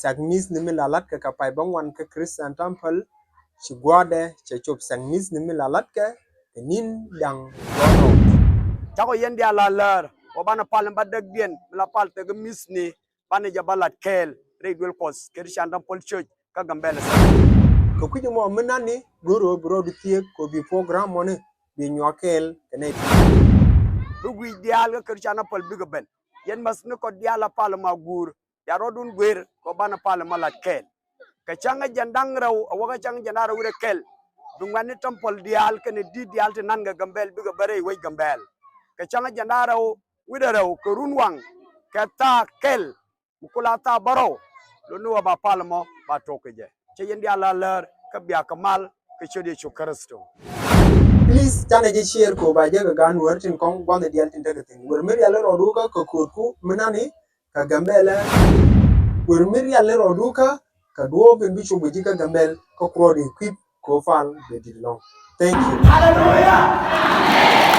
Sagmis ni mi lalat ka kapai bangwan ka Christian Temple chigwade chechop sagmis ni mi lalat ka nin dang gono Chako yendi ala lar obana pal badag bien la pal te mis ni bana jabalat kel redwel kos Christian Temple Church ka gambele ko kujo mo menani goro bro ditie ko bi program mone bi nyokel kene bugi dial ka Christian Temple bigabel yen mas ne ko diala pal magur ya rodun gwer ko bana pal malat kel ka changa jandang raw awaga changa jandara wure kel dungani temple dial kene di dial te nanga gambel biga bare way gambel ka changa jandara wure raw ko runwang ka ta kel mukula ta baro lo no ba palmo ba tokeje che yendi ala lar ka biya kamal ka chodi chu kristo. please tane je share ko ba je ga gan wertin kon gwanda dial tin daga tin wer mer yalla rodu ka ko kurku menani ka gambela wer mer yalla rodu ka duo ben bi chugo ji ka gambel ko ko di equip ko fal de dilong thank you. Hallelujah.